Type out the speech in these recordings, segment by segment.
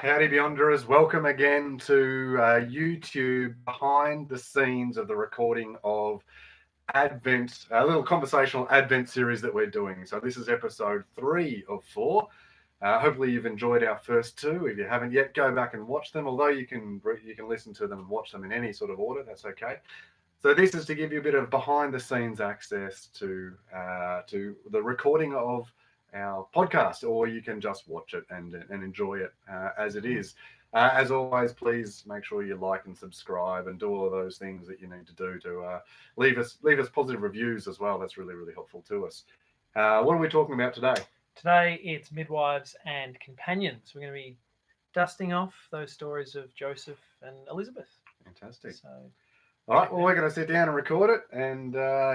Howdy Beyonders, welcome again to YouTube behind the scenes of the recording of Advent, a little conversational Advent series that we're doing. So this is episode 3 of 4. Hopefully you've enjoyed our first two. If you haven't yet, go back and watch them. Although you can listen to them and watch them in any sort of order, that's okay. So this is to give you a bit of behind the scenes access to the recording of our podcast, or you can just watch it and enjoy it as it is. As always, please make sure you like and subscribe and do all of those things that you need to do to leave us positive reviews as well. That's really helpful to us. What are we talking about today? Today it's Midwives and Companions. We're going to be dusting off those stories of Joseph and Elizabeth. Fantastic. So, all right, well, we're going to sit down and record it, and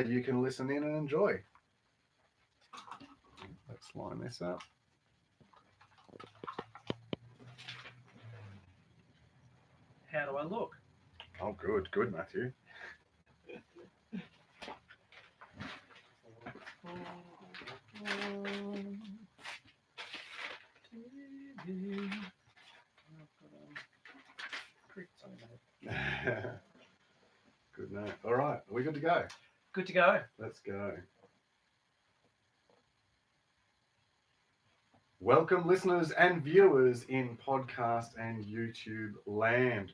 you can listen in and enjoy. Let's line this up. How do I look? Oh, good, Matthew. Good night. All right, are we good to go? Good to go. Let's go. Welcome, listeners and viewers in podcast and YouTube land.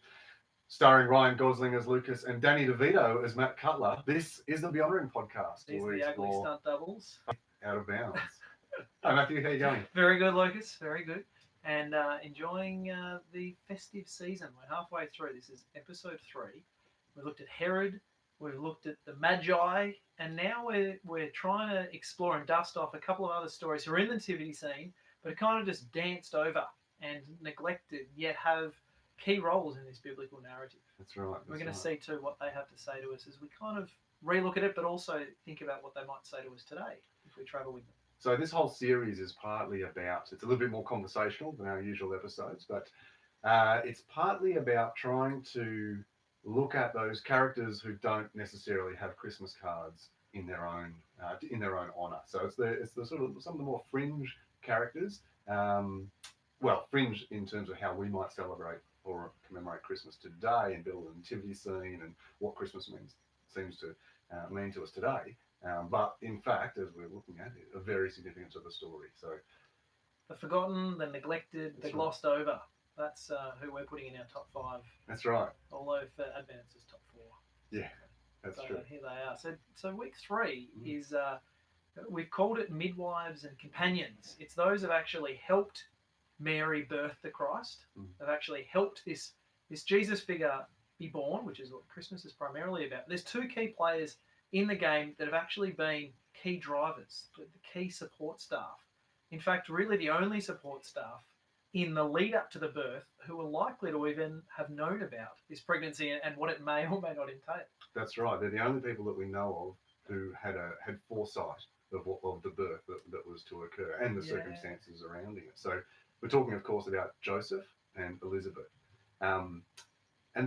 Starring Ryan Gosling as Lucas and Danny DeVito as Matt Cutler, this is the Beyond podcast. These are the ugly stunt doubles. Out of bounds. Hi, Matthew, how are you going? Very good, Lucas. Very good. And enjoying the festive season. We're halfway through. This is episode 3. We looked at Herod. We've looked at the Magi. And now we're trying to explore and dust off a couple of other stories who are in the nativity scene, but are kind of just danced over and neglected, yet have key roles in this biblical narrative. That's right. We're going to see too what they have to say to us as we kind of relook at it, but also think about what they might say to us today if we travel with them. So this whole series is partly about, it's a little bit more conversational than our usual episodes, but it's partly about trying to look at those characters who don't necessarily have Christmas cards in their own honour. So it's the sort of some of the more fringe characters. Fringe in terms of how we might celebrate or commemorate Christmas today and build a nativity scene and what Christmas seems to mean to us today. But in fact, as we're looking at it, a very significant to the story. So the forgotten, the neglected, the glossed over. That's who we're putting in our top 5. That's right. Although for Advent it's top 4. Yeah, that's true. Here they are. So week 3 is we've called it Midwives and Companions. It's those who have actually helped Mary birth the Christ. They've actually helped this Jesus figure be born, which is what Christmas is primarily about. There's 2 key players in the game that have actually been key drivers, the key support staff. In fact, really the only support staff in the lead up to the birth who are likely to even have known about this pregnancy and what it may or may not entail. That's right. They're the only people that we know of who had foresight of the birth that was to occur and the circumstances surrounding it. So we're talking, of course, about Joseph and Elizabeth. And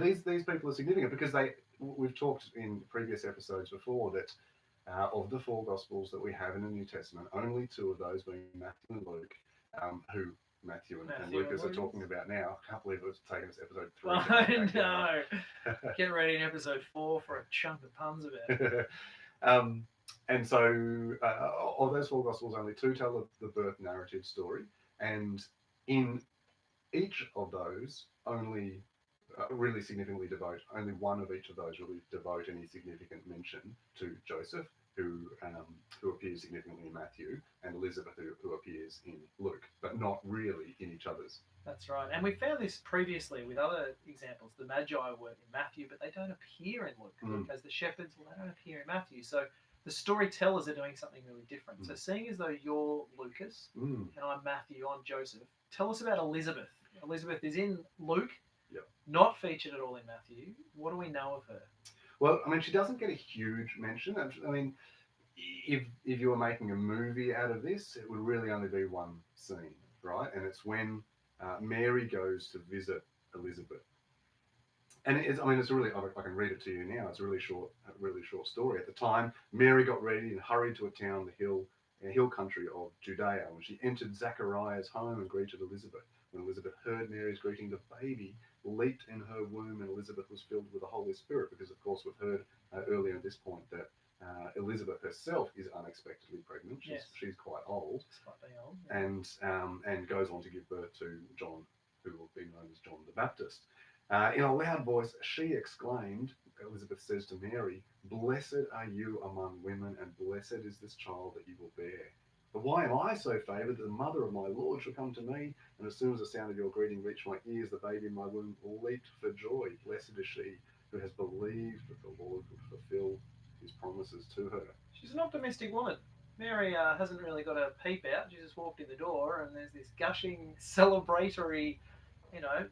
these people are significant because we've talked in previous episodes before that of the 4 Gospels that we have in the New Testament, only 2 of those being Matthew and Luke, who Matthew and Lucas are talking about now. I can't believe it's taken us episode 3. I know. Get ready in episode 4 for a chunk of puns about it. And so of those 4 Gospels, only 2 tell the birth narrative story. And in each of those, only really significantly only one of each of those really devote any significant mention to Joseph, who appears significantly in Matthew, and Elizabeth, who appears in Luke, but not really in each other's. That's right. And we found this previously with other examples. The Magi were in Matthew, but they don't appear in Luke. Luke has the shepherds, well, they don't appear in Matthew. So the storytellers are doing something really different. So seeing as though you're Lucas and I'm Matthew, I'm Joseph, tell us about Elizabeth. Elizabeth is in Luke, not featured at all in Matthew. What do we know of her? Well, I mean, she doesn't get a huge mention. I mean, if you were making a movie out of this, it would really only be one scene, right? And it's when Mary goes to visit Elizabeth. And it's really, I can read it to you now. It's a really short story. At the time, Mary got ready and hurried to a town on the hill in the hill country of Judea, when she entered Zachariah's home and greeted Elizabeth. When Elizabeth heard Mary's greeting, the baby leaped in her womb, and Elizabeth was filled with the Holy Spirit, because, of course, we've heard earlier at this point that Elizabeth herself is unexpectedly pregnant. She's quite old, slightly old, yeah. and goes on to give birth to John, who will be known as John the Baptist. In a loud voice, she exclaimed, Elizabeth says to Mary, "Blessed are you among women, and blessed is this child that you will bear. But why am I so favoured that the mother of my Lord shall come to me? And as soon as the sound of your greeting reached my ears, the baby in my womb leaped for joy. Blessed is she who has believed that the Lord would fulfill his promises to her." She's an optimistic woman. Mary hasn't really got a peep out. She just walked in the door, and there's this gushing, celebratory,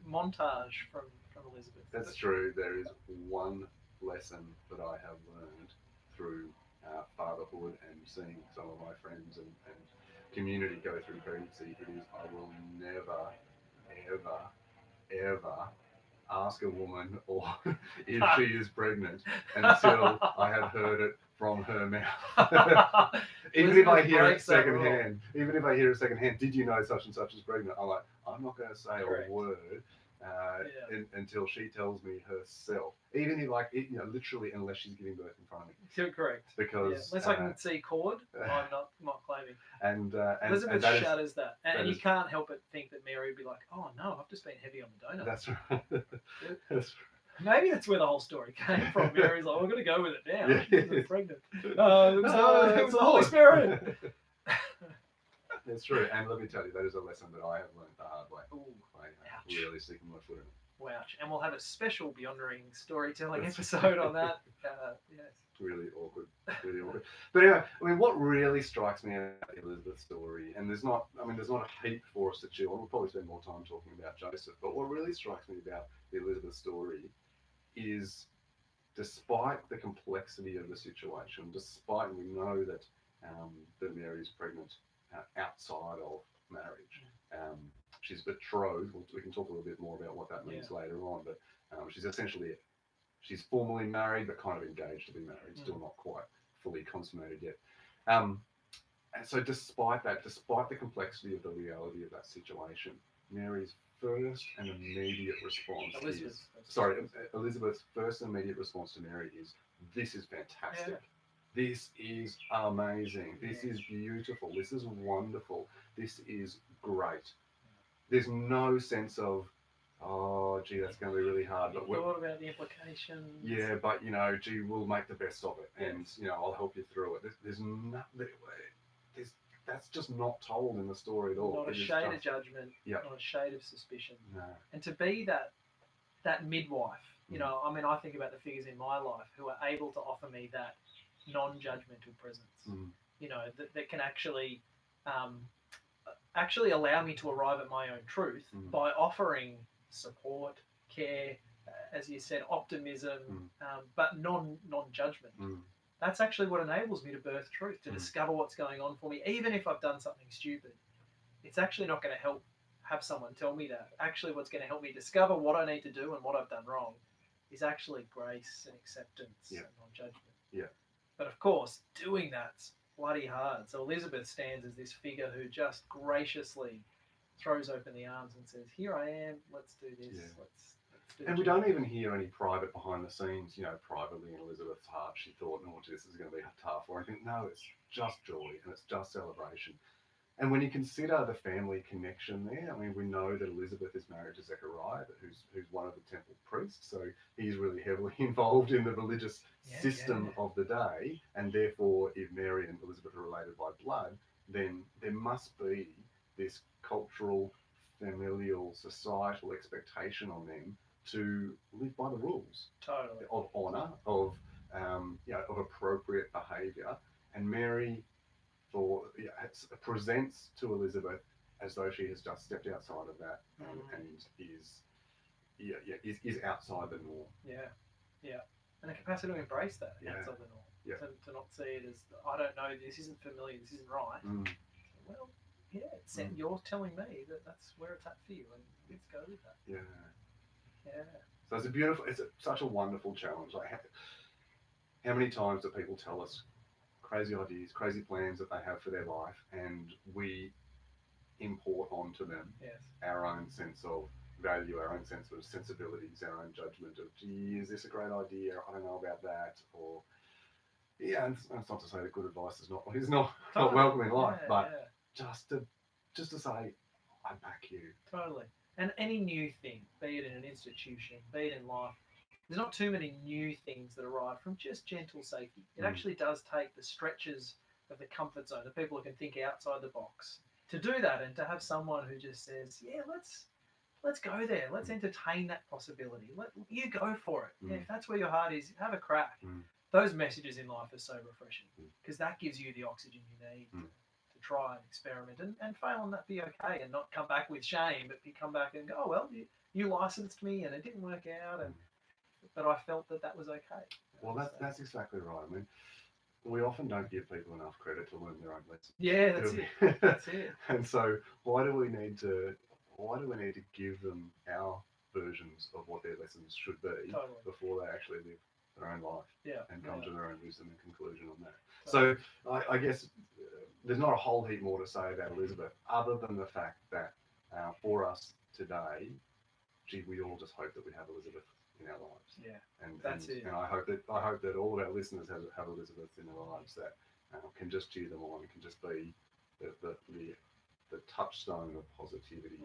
montage from Elizabeth. That's true. There is one lesson that I have learned through fatherhood and seeing some of my friends and community go through pregnancy. It is, I will never, ever, ever ask a woman or if she is pregnant until I have heard it from her mouth. Even if I hear it secondhand, did you know such and such is pregnant? I'm like, I'm not going to say a word until she tells me herself. Even if, literally, unless she's giving birth in front of me. You're correct. Because unless I can see cord, I'm not claiming. And Elizabeth shatters that, and you can't help but think that Mary would be like, "Oh no, I've just been heavy on the donut." That's right. That's right. Maybe that's where the whole story came from. Mary's like, "We're going to go with it now. Yeah. She's pregnant." It was the Holy Spirit. That's true, and let me tell you, that is a lesson that I have learned the hard way. Ooh, really sticking my foot in it. Ouch. And we'll have a special Beyond Ring storytelling episode on that. Yes. Really awkward. But anyway, what really strikes me about the Elizabeth story, and there's not a heap for us to chew on. We'll probably spend more time talking about Joseph, but what really strikes me about the Elizabeth story is, despite the complexity of the situation, despite we know that Mary is pregnant outside of marriage, she's betrothed. We can talk a little bit more about what that means later on, but she's formally married, but kind of engaged to be married, still not quite fully consummated yet. And so despite the complexity of the reality of that situation, Mary's first and immediate response Elizabeth's first and immediate response to Mary is, "This is fantastic. Yeah. This is amazing. This is beautiful. This is wonderful. This is great." There's no sense of, "Oh, gee, that's going to be really hard." But thought about the implications. Yeah, but gee, we'll make the best of it, and I'll help you through it. There's nothing. That's just not told in the story at all. Not a shade of judgment. Yep. Not a shade of suspicion. No. And to be that midwife, I think about the figures in my life who are able to offer me that non-judgmental presence. That can actually allow me to arrive at my own truth by offering support, care, as you said, optimism, but non-judgment. That's actually what enables me to birth truth, to discover what's going on for me, even if I've done something stupid. It's actually not going to help have someone tell me that. Actually, what's going to help me discover what I need to do and what I've done wrong is actually grace and acceptance and non-judgment. Yeah. But of course, doing that's bloody hard. So Elizabeth stands as this figure who just graciously throws open the arms and says, "Here I am. Let's do this. Yeah. Let's do." And we don't even hear any private behind the scenes. Privately in Elizabeth's heart, she thought, "No, this is going to be tough," or anything. No, it's just joy and it's just celebration. And when you consider the family connection there, we know that Elizabeth is married to Zechariah, who's one of the temple priests, so he's really heavily involved in the religious system of the day, and therefore, if Mary and Elizabeth are related by blood, then there must be this cultural, familial, societal expectation on them to live by the rules. Totally. Of honour, of appropriate behaviour, and Mary presents to Elizabeth as though she has just stepped outside of that and is outside the norm. Yeah. And the capacity to embrace that outside the norm. Yeah. To not see it as, I don't know, this isn't familiar, this isn't right. Well, you're telling me that that's where it's at for you, and let's go with that. Yeah. So it's such a wonderful challenge. Like, how many times do people tell us crazy ideas, crazy plans that they have for their life, and we import onto them our own sense of value, our own sense of sensibilities, our own judgment of, gee, is this a great idea? I don't know about that. Or, yeah, and it's not to say that good advice is not not welcome in life, but just to say, I back you. Totally. And any new thing, be it in an institution, be it in life, there's not too many new things that arrive from just gentle safety. It actually does take the stretches of the comfort zone, the people who can think outside the box, to do that, and to have someone who just says, yeah, let's go there. Let's entertain that possibility. You go for it. Yeah, if that's where your heart is, have a crack. Those messages in life are so refreshing because that gives you the oxygen you need to try and experiment and fail and that be okay, and not come back with shame, but come back and go, oh, well, you licensed me and it didn't work out, but I felt that was okay. Well, that's exactly right. I mean, we often don't give people enough credit to learn their own lessons. Yeah, that's it. That's it. And so, why do we need to give them our versions of what their lessons should be before they actually live their own life and come to their own wisdom and conclusion on that? So, I guess there's not a whole heap more to say about Elizabeth, other than the fact that for us today, gee, we all just hope that we have Elizabeth in our lives. Yeah, and that's it. And I hope that all of our listeners have Elizabeth in their lives that can just cheer them on, can just be the touchstone of positivity,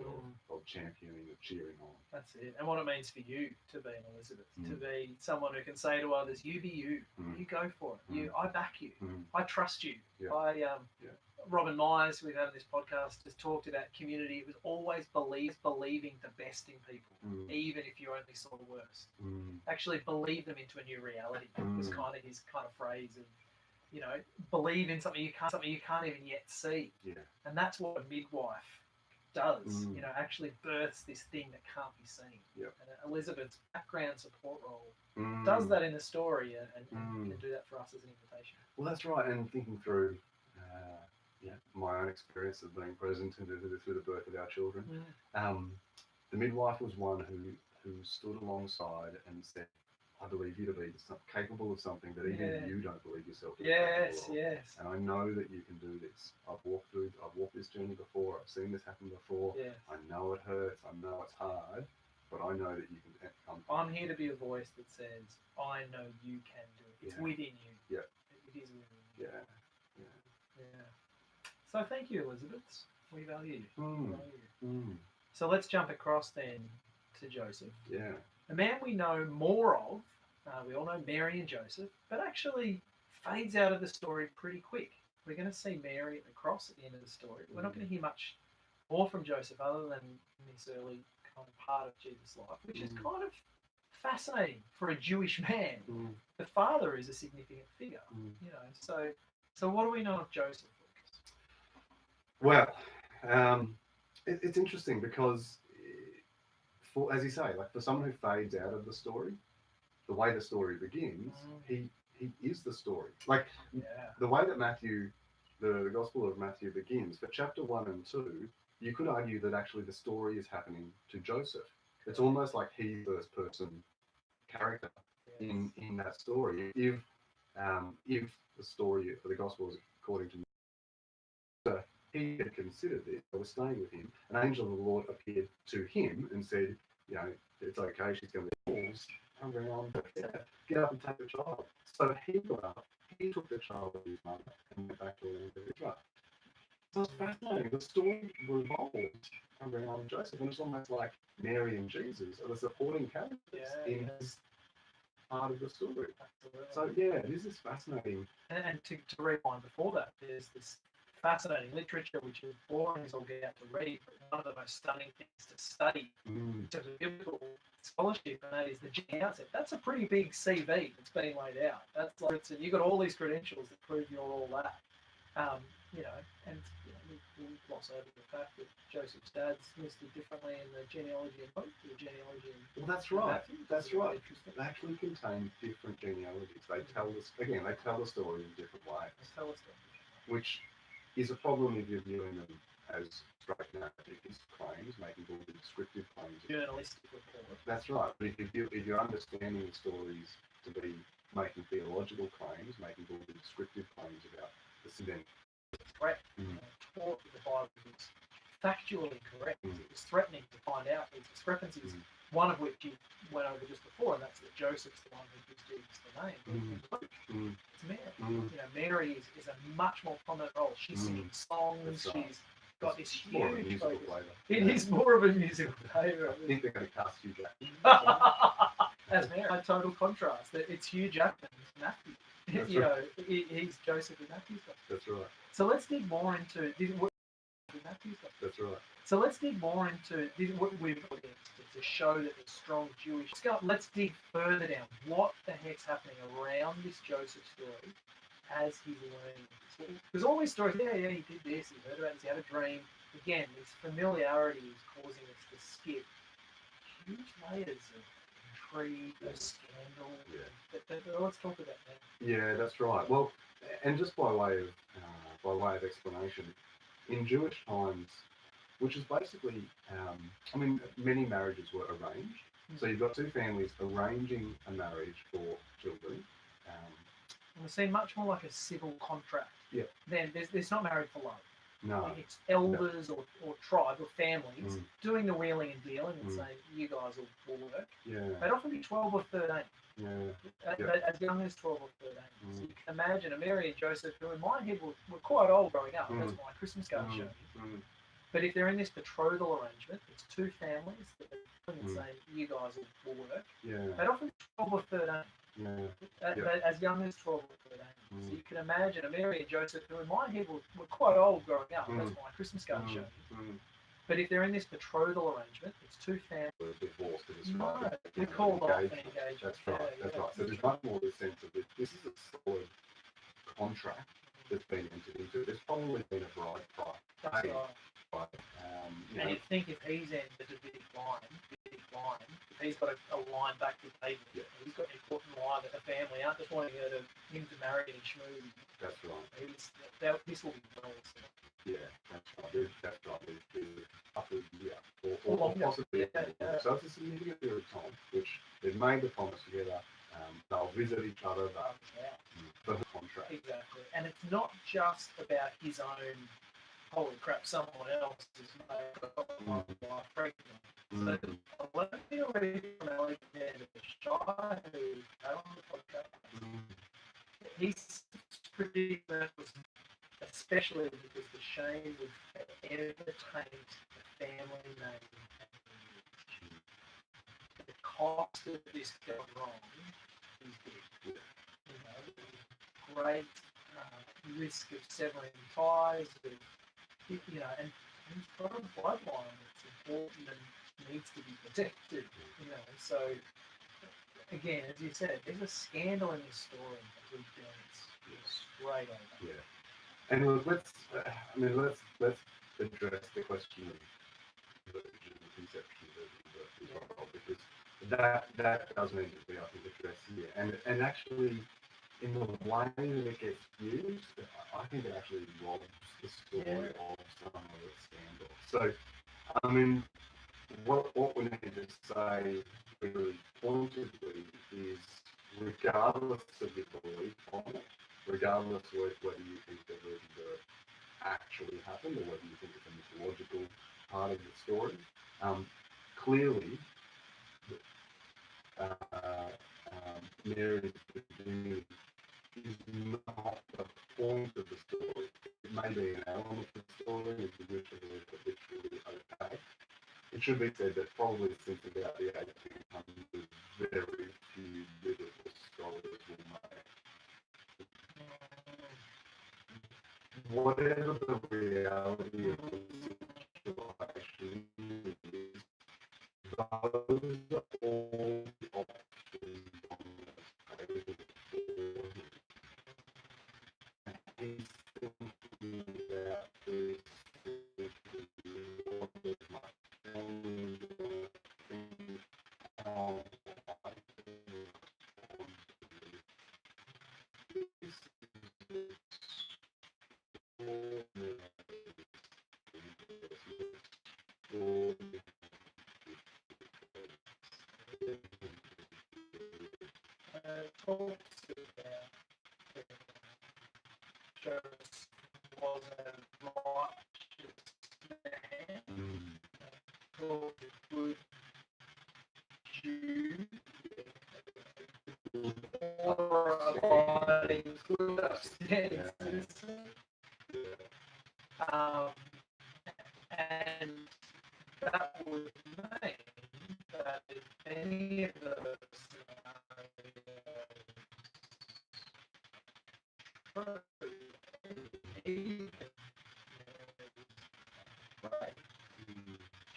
of championing, of cheering on. That's it. And what it means for you to be an Elizabeth, to be someone who can say to others, you be you, you go for it, I back you, I trust you. Robin Myers, we've had on this podcast, has talked about community. It was always believing the best in people, even if you only saw the worst. Actually believe them into a new reality was kind of his kind of phrase of, believe in something you can't even yet see. Yeah. And that's what a midwife does, actually births this thing that can't be seen. Yep. And Elizabeth's background support role does that in the story and can do that for us as an invitation. Well, that's right. And thinking through my own experience of being present through the birth of our children, the midwife was one who stood alongside and said, I believe you to be capable of something that even you don't believe yourself to be capable of. Yes. And I know that you can do this. I've walked this journey before. I've seen this happen before. Yes. I know it hurts. I know it's hard, but I know that you can come. I'm here to be a voice that says, I know you can do it. It's within you. Yeah. It is within you. Yeah. So thank you, Elizabeth. We value you. So let's jump across then to Joseph. Yeah. A man we know more of, we all know Mary and Joseph, but actually fades out of the story pretty quick. We're going to see Mary at the cross at the end of the story. We're not going to hear much more from Joseph other than in this early kind of part of Jesus' life, which is kind of fascinating for a Jewish man. The father is a significant figure, So what do we know of Joseph? Well, it's interesting because, as you say, like for someone who fades out of the story, the way the story begins, he is the story. Like the way that the Gospel of Matthew begins, for chapter 1 and 2, you could argue that actually the story is happening to Joseph. It's almost like he's the first person character in that story. If the story for the Gospel is according to Matthew, he had considered this. I was staying with him. An angel of the Lord appeared to him and said, it's okay, she's going to be balls. Come around, get up and take the child. So he got up, he took the child with his mother and went back to the land of Israel. So it's fascinating. The story revolves around Joseph, and it's almost like Mary and Jesus are the supporting characters in his part of the story. Absolutely. So this is fascinating. And to rewind before that, there's this fascinating literature which is boring as all get out to read, but one of the most stunning things to study in terms of biblical scholarship, and that is the genealogy. That's a pretty big CV that's being laid out. That's like you've got all these credentials that prove you're all that. We gloss over the fact that Joseph's dad's listed differently in the genealogy and both the genealogy. Well, that's right. That's right. They actually contain different genealogies. They tell the story in different ways. Which is a problem if you're viewing them as straight narrative claims, making all the descriptive claims. Journalistic report. That's right. But if you're understanding the stories to be making theological claims, making all the descriptive claims about the sin. Correct. Taught that the Bible is factually correct. It was threatening to find out these discrepancies, one of which you went over just before, and that's that Joseph's the one who gives Jesus the name. It's Mary. You know, Mary is a much more prominent role. She's singing songs. She's got this huge focus. It is more of a musical flavour. I think they're going to cast Hugh Jackman. As Mary, a total contrast. It's Hugh Jackman, Matthew. That's you right. know, he's Joseph in Matthew's Gospel. That's right. So let's dig more into Matthew's Gospel. That's right. So let's dig more into what we've got to show that there's strong Jewish. Let's dig further down. What the heck's happening around this Joseph story as he's learning? Because all these stories, yeah, he did this, he heard about this, he had a dream. Again, this familiarity is causing us to skip huge layers of intrigue, of scandal. Yeah. Let's talk about that. Yeah, that's right. Well, and just by way of explanation, in Jewish times, which is basically, many marriages were arranged. So you've got two families arranging a marriage for children. We seem much more like a civil contract. Yeah. Then there's not married for love. No. It's elders or tribe or families doing the wheeling and dealing and saying, you guys will work. Yeah. They'd often be 12 or 13. Yeah. As young as 12 or 13. So you can imagine a Mary and Joseph, who in my head were quite old growing up. That's my Christmas card show. But if they're in this betrothal arrangement, it's two families that are doing and saying, you guys will work. Yeah. They'd often be 12 or 13. As young as 12 or 13. So you can imagine a Mary and Joseph, who in my head were quite old growing up. That's my Christmas card show. But if they're in this betrothal arrangement, it's two families. Divorced and No, they're called off and engaged. That's right. That's right. So there's much more the sense of this is a solid contract that's been entered into. There's probably been a bride price. That's right. And you'd think if he's in the Davidic line, if he's got a line back to David, he's got an important line that the family aren't just wanting him to marry any schmooze. That's right. This will be well set. Yeah, that's right. That's right. There's upwards, or possibly. So it's a significant period of time which they've made the promise together. They'll visit each other for the contract. Exactly. And it's not just about his own, holy crap, someone else is my wife pregnant. So a lot of people already from Alexander Shire who came on the podcast, he's pretty nervous, especially because the shame would forever taint the family name. The cost of this going wrong is big. You know, great risk of severing ties, and he's got a bloodline that's important and needs to be protected. You know, so again, as you said, there's a scandal in this story that we dance straight over. Yeah. And look, let's address the question of virgin conception as well, because that does need to be, I think, addressed here. And actually, in the way that it gets used, I think it actually robs the story of some of its scandal. So, I mean, what we need to say really pointedly is, regardless of your belief on it, regardless of whether you think the virgin birth actually happened or whether you think it's a mythological part of the story, clearly Mary's virginity is not the point of the story. It may be an element of the story, it's literally okay. It should be said that probably since about the 1800s, very few biblical scholars will make. Whatever the reality of the situation is, those are all the options on the table for him. And he's thinking about this, what is my family, how I can respond to this. Talks righteous was a righteous man, called a good Jew, or abiding good upstanding citizen. And that would mean that if any of those scenarios even right,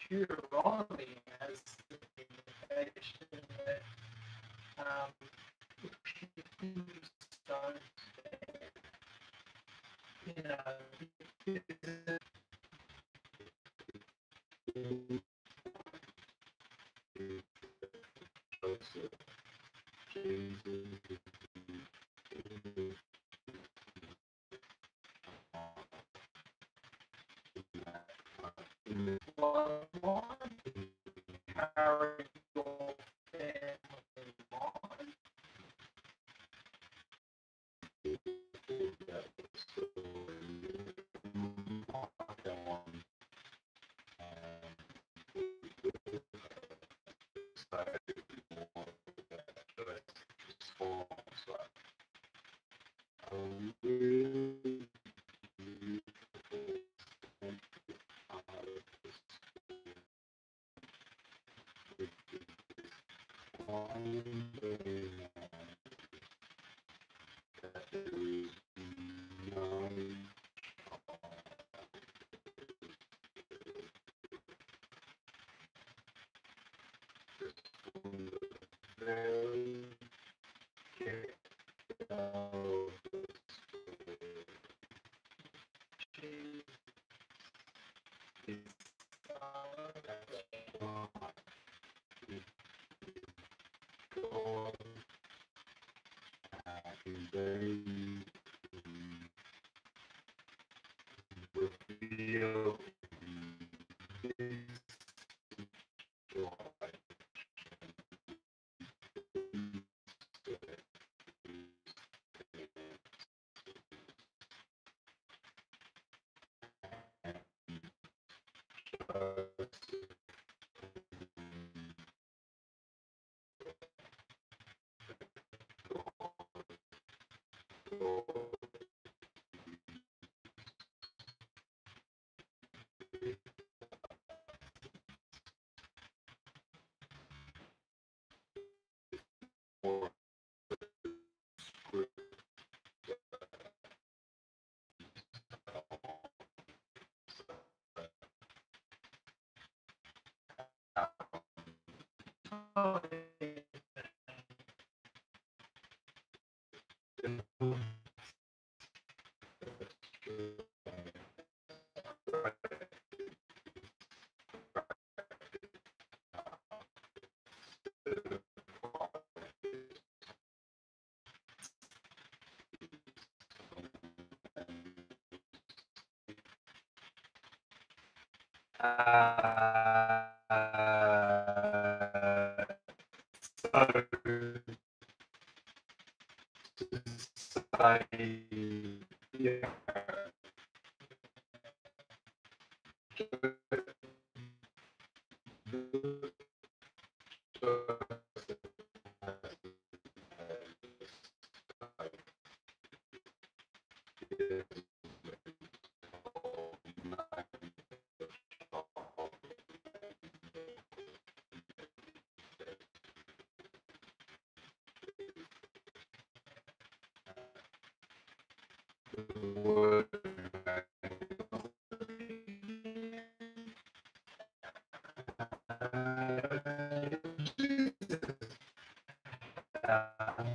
Deuteronomy has the indication that Hebrews don't, you know, carry your family line.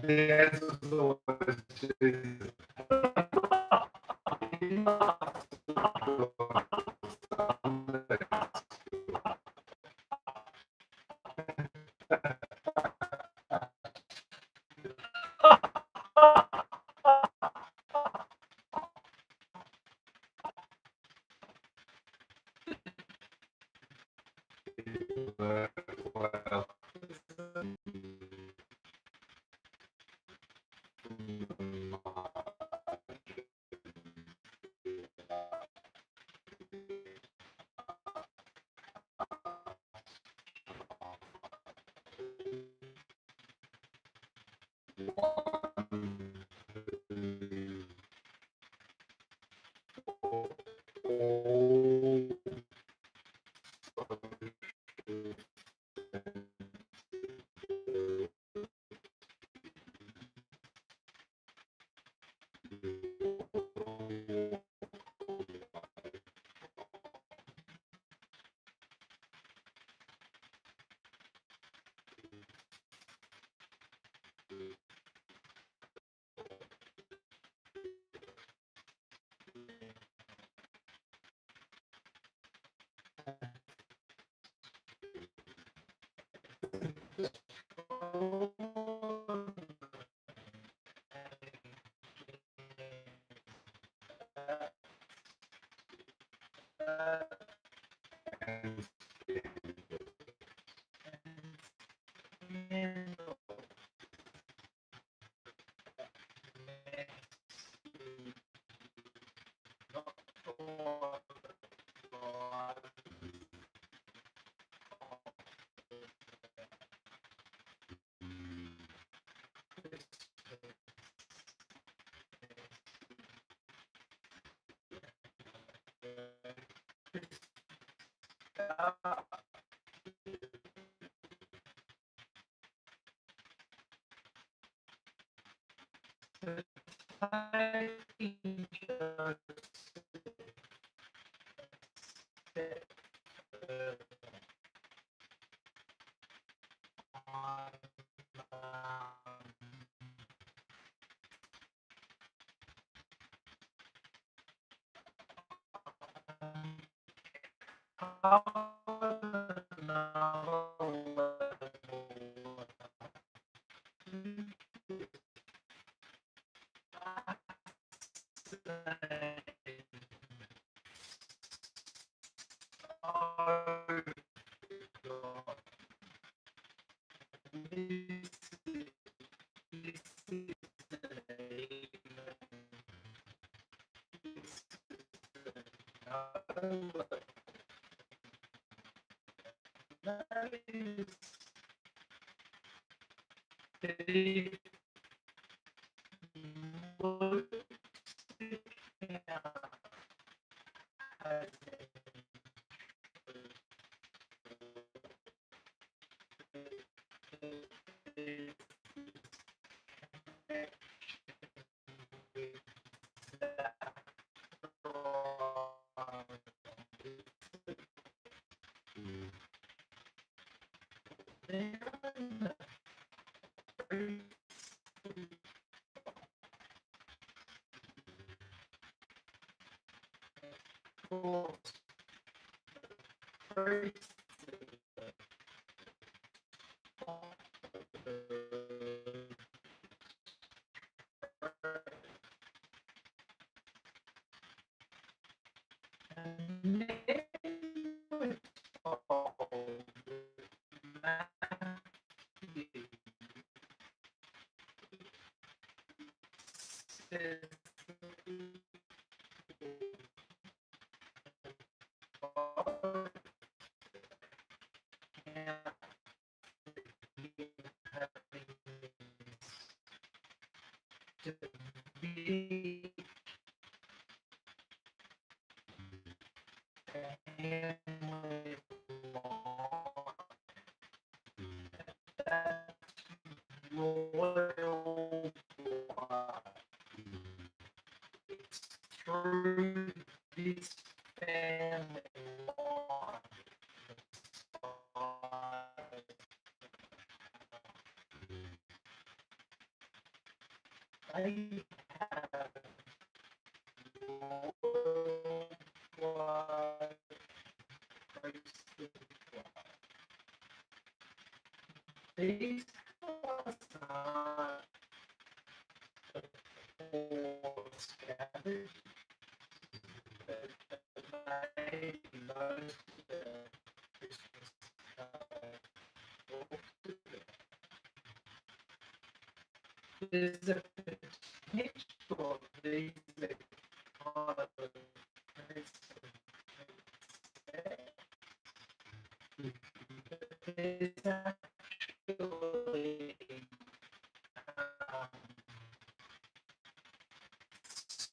The answer is always Jesus. Well,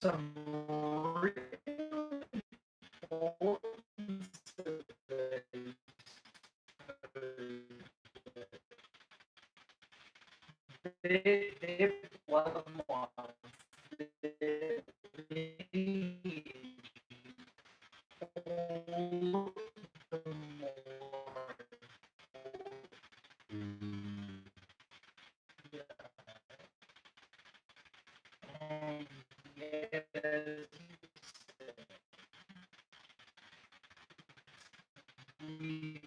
some real importance of these they're blood lines. They're all the more. And yes, we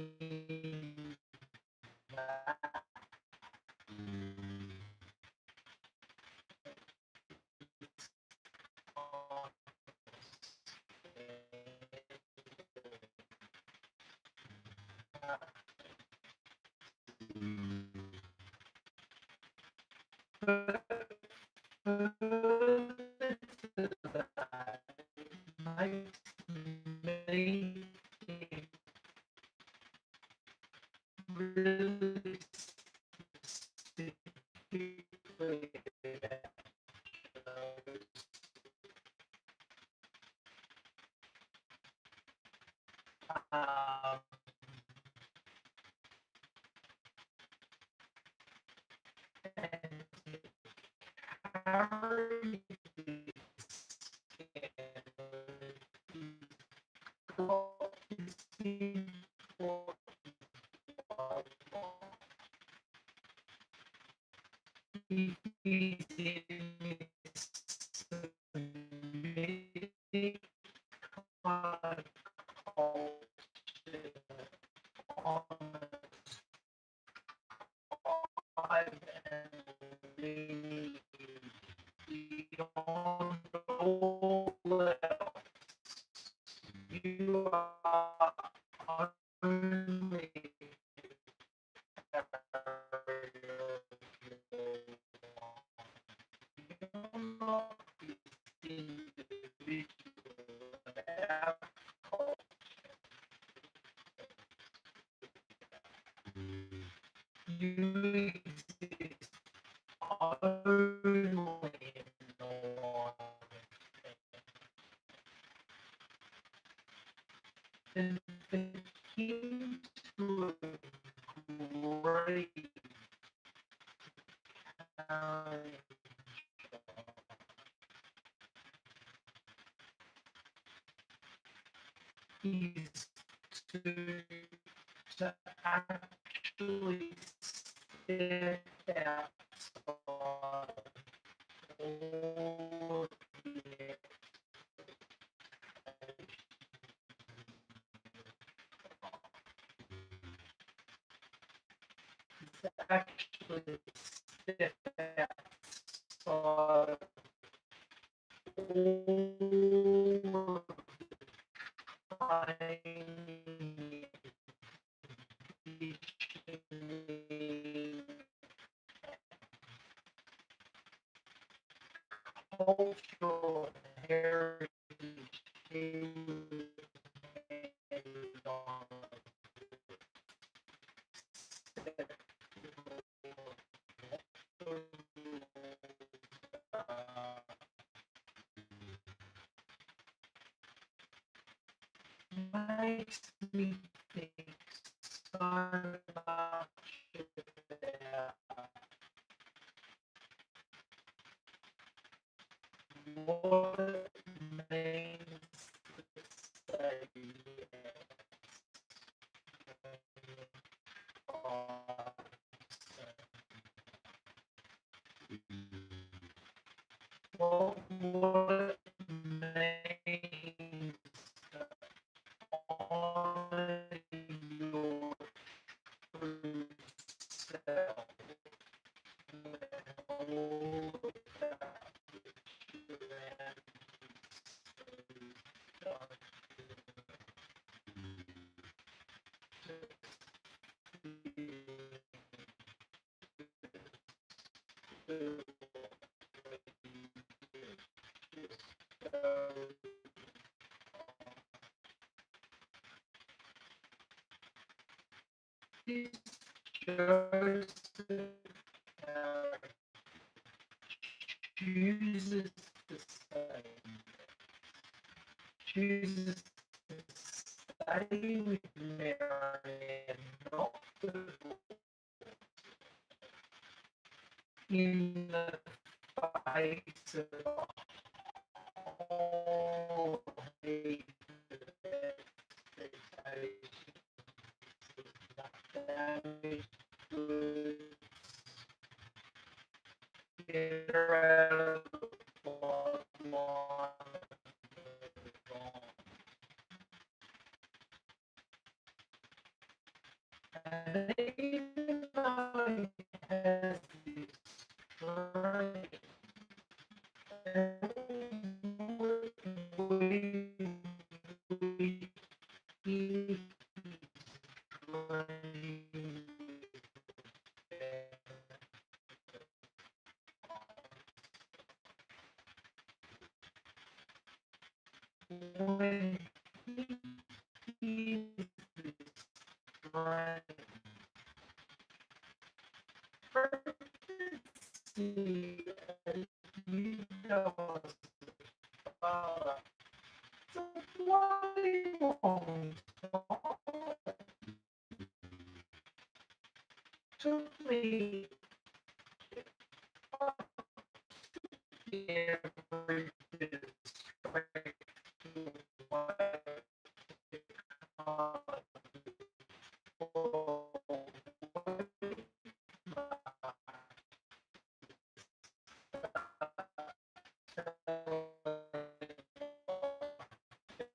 need that. Makes me think really specifically about and carry beyond all else. You are only you're not this individual. Our you exist only in the one and for him to agree is to actually step outside all the to actually step outside all tiny cultural heritage he on makes me think so much about what it means to say yes. What it means to honor your true self and all that you Joseph chooses to chooses to stay with Mary and not in the face of all the expectations of damaged goods. Get her out of the plot line. And even though he has this strength, we keep when he is strength, see as you know, Father, it's a bloody long time. Took me every bit of strength to away.